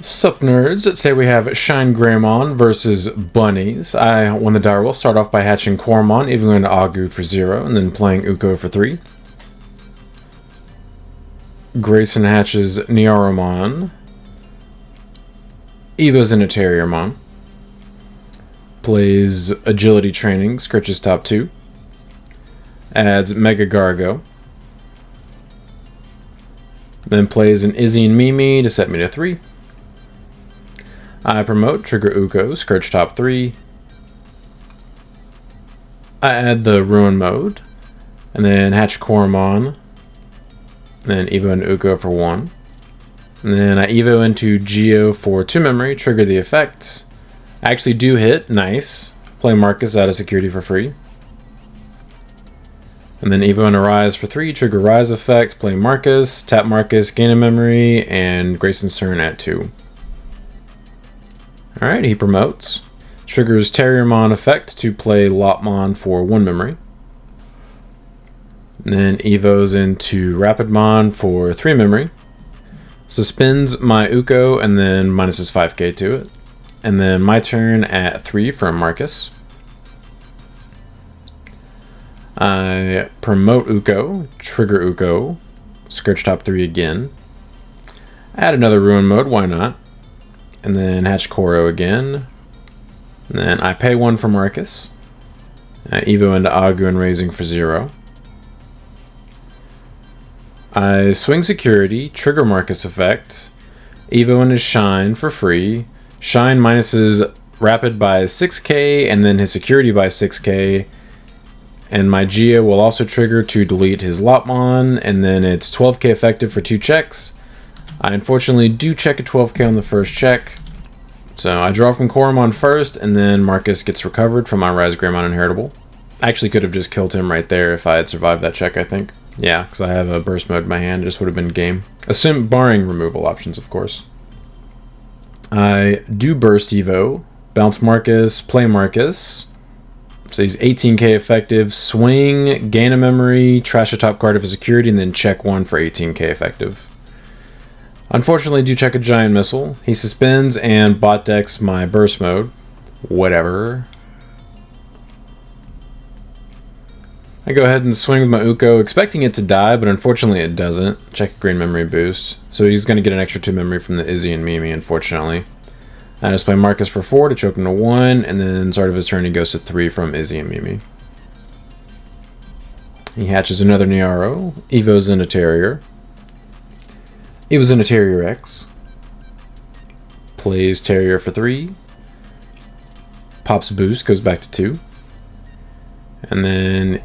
Sup nerds, today we have ShineGreymon versus Bunnies. I won the die roll, start off by hatching Coromon, even going to Agu for 0, and then playing Uko for 3. Grayson hatches Niaromon. Evo's into Terriermon. Plays Agility Training, Scritch's top 2. Adds Mega Gargo. Then plays an Izzy and Mimi to set me to 3. I promote Trigger Uko, Scourge top 3. I add the Ruin mode, and then hatch Coromon, then Evo into Uko for 1. And then I Evo into Geo for 2 memory, trigger the effect. I actually do hit, nice. Play Marcus out of security for free. And then Evo into Rise for 3, trigger Rise effect, play Marcus, tap Marcus, gain a memory, and Grayson's turn at 2. Alright, he promotes. Triggers Terriermon effect to play Lopmon for 1 memory. And then Evo's into Rapidmon for 3 memory. Suspends my Uko and then minuses 5k to it. And then my turn at 3 from Marcus. I promote Uko, trigger Uko, Scourge top 3 again. Add another Ruin mode, why not? And then hatch Koro again. And then I pay 1 for Marcus. I Evo into Agu and raising for 0. I swing security, trigger Marcus effect. Evo into Shine for free. Shine minuses Rapid by 6k and then his security by 6k. And my Geo will also trigger to delete his Lopmon, and then it's 12k effective for 2 checks. I unfortunately do check a 12k on the first check. So I draw from Coromon first, and then Marcus gets recovered from my ShineGreymon inheritable. I actually could have just killed him right there if I had survived that check, I think. Yeah, because I have a burst mode in my hand, it just would have been game. Barring removal options, of course. I do burst Evo, bounce Marcus, play Marcus. So he's 18k effective, swing, gain a memory, trash a top card of his security, and then check 1 for 18k effective. Unfortunately, do check a giant missile. He suspends and bot decks my burst mode. Whatever. I go ahead and swing with my Uko, expecting it to die, but unfortunately it doesn't. Check a green memory boost. So he's going to get an extra 2 memory from the Izzy and Mimi, unfortunately. I just play Marcus for 4 to choke him to 1, and then start of his turn he goes to 3 from Izzy and Mimi. He hatches another Niaro. Evo's into Terrier. Evo's into Terrier X. Plays Terrier for 3. Pops Boost, goes back to 2. And then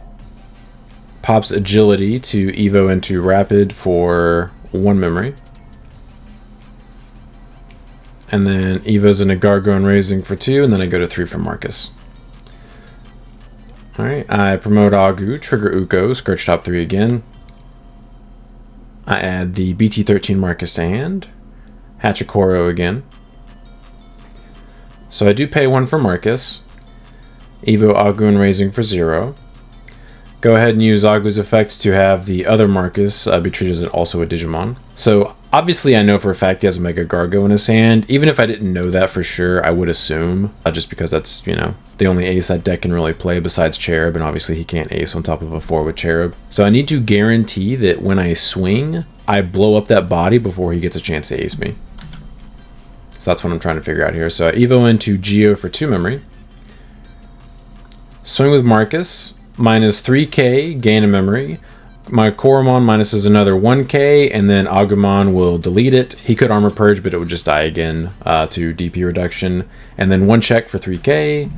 pops Agility to Evo into Rapid for 1 memory. And then Evo's into Gargo and raising for 2, and then I go to 3 from Marcus. Alright, I promote Agu, trigger Uko, Scourge top 3 again. I add the BT13 Marcus to hand. Hatch a Koro again. So I do pay 1 for Marcus. Evo Agu and raising for 0. Go ahead and use Agu's effects to have the other Marcus be treated as also a Digimon. So obviously I know for a fact he has a Mega Gargo in his hand. Even if I didn't know that for sure, I would assume. Just because that's, you know, the only ace that deck can really play besides Cherub, and obviously he can't ace on top of a 4 with Cherub. So I need to guarantee that when I swing, I blow up that body before he gets a chance to ace me. So that's what I'm trying to figure out here. So I Evo into Geo for 2 memory. Swing with Marcus. Minus 3k, gain a memory. My Coromon minuses another 1k, and then Agumon will delete it. He could Armor Purge, but it would just die again to DP reduction. And then 1 check for 3k.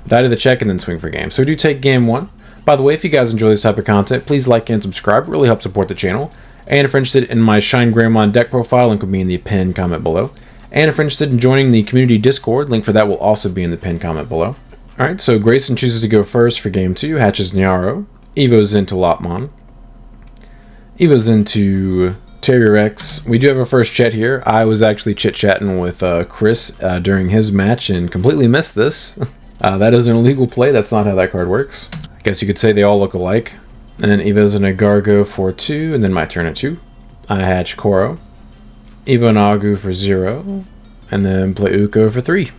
Die to the check, and then swing for game. So we do take game 1. By the way, if you guys enjoy this type of content, please like and subscribe. It really helps support the channel. And if you're interested in my ShineGreymon deck profile, link will be in the pinned comment below. And if you're interested in joining the community Discord, link for that will also be in the pinned comment below. Alright, so Grayson chooses to go first for game 2, hatches Niaro. Evo's into Lopmon. Evo's into Terrier X. We do have a first chat here. I was actually chit-chatting with Chris during his match and completely missed this. That is an illegal play. That's not how that card works. I guess you could say they all look alike. And then Evo's into Gargo for 2, and then my turn at 2. I hatch Koro. Evo and Agu for 0, and then play Uko for 3.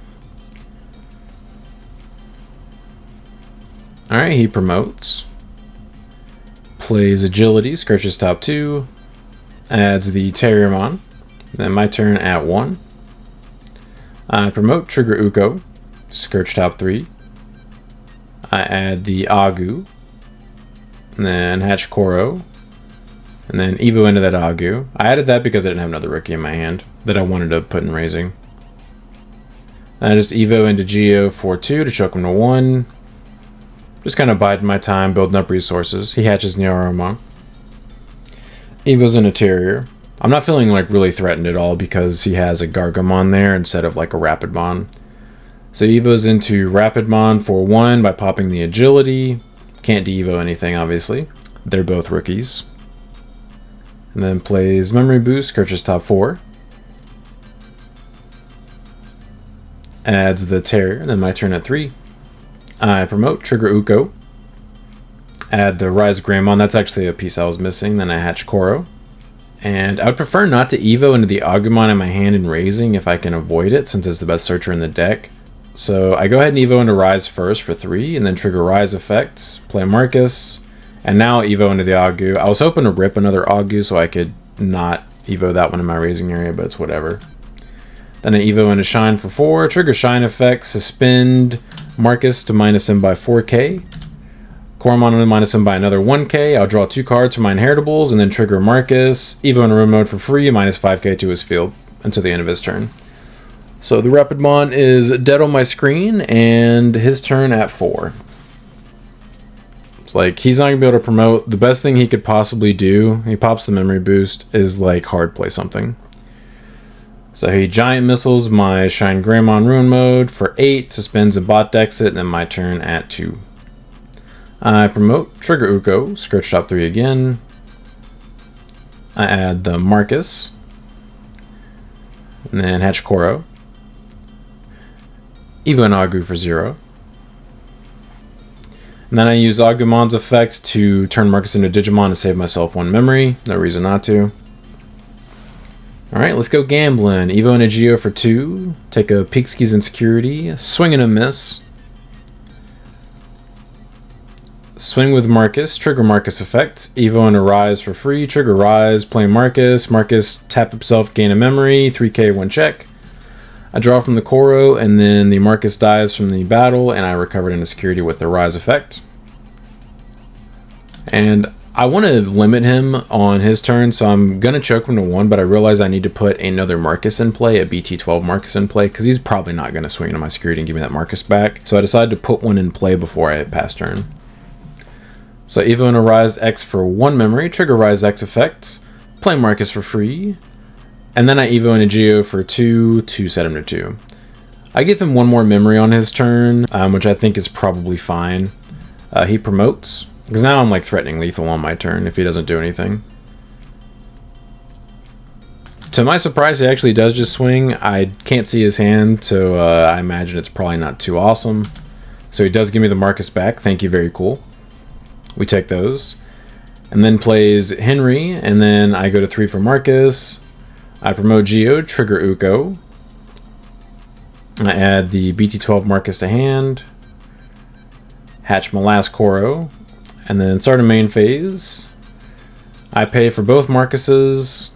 Alright, he promotes. Plays Agility, Scourge's top 2. Adds the Terriermon. Then my turn at 1. I promote Trigger Uko, Scourge top 3. I add the Agu, and then hatch Koro, and then Evo into that Agu. I added that because I didn't have another rookie in my hand that I wanted to put in raising. I just Evo into Geo for 2 to choke him to 1. Just kind of biding my time, building up resources. He hatches Neoromon. Evo's in a Terrier. I'm not feeling like really threatened at all because he has a Gargamon there instead of like a Rapidmon. So Evo's into Rapidmon for 1 by popping the Agility. Can't de-Evo anything, obviously. They're both rookies. And then plays Memory Boost, Scourge's top 4. Adds the Terrier, and then my turn at 3. I promote Trigger Uko. Add the ShineGreymon. That's actually a piece I was missing. Then I hatch Koro. And I would prefer not to Evo into the Agumon in my hand in raising if I can avoid it, since it's the best searcher in the deck. So I go ahead and Evo into Rise first for 3, and then trigger Rise effect, play Marcus, and now Evo into the Agu. I was hoping to rip another Agu so I could not Evo that one in my raising area, but it's whatever. Then I Evo into Shine for 4, trigger Shine effect, suspend Marcus to minus him by 4k. Coromon to minus him by another 1k. I'll draw 2 cards for my inheritables, and then trigger Marcus, Evo into Room Mode for free, minus 5k to his field until the end of his turn. So the Rapidmon is dead on my screen, and his turn at 4. It's like, he's not going to be able to promote. The best thing he could possibly do, he pops the Memory Boost, is like hard play something. So he Giant Missiles my ShineGreymon Ruin Mode for 8, suspends a bot exit, and then my turn at 2. I promote Trigger Uko, Scourge top 3 again. I add the Marcus, and then hatch Koro. Evo and Agu for 0. And then I use Agumon's effect to turn Marcus into Digimon to save myself 1 memory. No reason not to. Alright, let's go gambling. Evo and a Geo for 2. Take a Peekski's Insecurity. Swing and a miss. Swing with Marcus. Trigger Marcus effect. Evo and a Rise for free. Trigger Rise. Play Marcus. Marcus tap himself, gain a memory. 3k, 1 check. I draw from the Koro, and then the Marcus dies from the battle, and I recovered into security with the Rise effect. And I want to limit him on his turn, so I'm going to choke him to 1, but I realize I need to put another Marcus in play, a BT12 Marcus in play, because he's probably not going to swing into my security and give me that Marcus back. So I decided to put one in play before I pass turn. So Evo and a Rise X for 1 memory, trigger Rise X effect, play Marcus for free, and then I Evo and a Geo for 2 to set him to 2. I give him 1 more memory on his turn, which I think is probably fine. He promotes, because now I'm like threatening lethal on my turn if he doesn't do anything. To my surprise, he actually does just swing. I can't see his hand, so I imagine it's probably not too awesome. So he does give me the Marcus back. Thank you, very cool. We take those. And then plays Henry, and then I go to 3 for Marcus. I promote Geo, trigger Uko. I add the BT12 Marcus to hand. Hatch my last Koro. And then start a main phase. I pay for both Marcuses.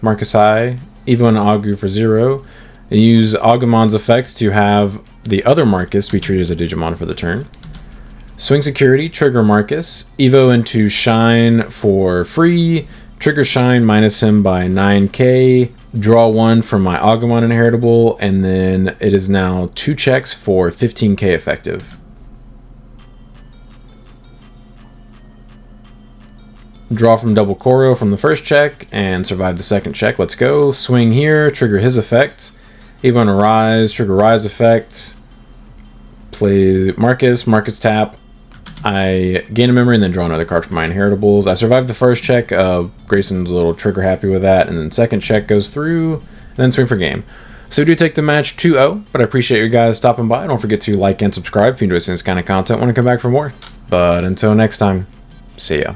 Marcus High. Evo and Agu for 0. And use Agumon's effect to have the other Marcus be treated as a Digimon for the turn. Swing security, trigger Marcus. Evo into Shine for free. Trigger Shine, minus him by 9k. Draw 1 from my Agumon inheritable. And then it is now 2 checks for 15k effective. Draw from double Koro from the first check and survive the second check. Let's go. Swing here, trigger his effect. Evo and a Rise, trigger Rise effect. Play Marcus, Marcus tap. I gain a memory and then draw another card from my inheritables. I survived the first check. Grayson's a little trigger happy with that. And then second check goes through. And then swing for game. So we do take the match 2-0. But I appreciate you guys stopping by. Don't forget to like and subscribe if you enjoy seeing this kind of content. Want to come back for more. But until next time, see ya.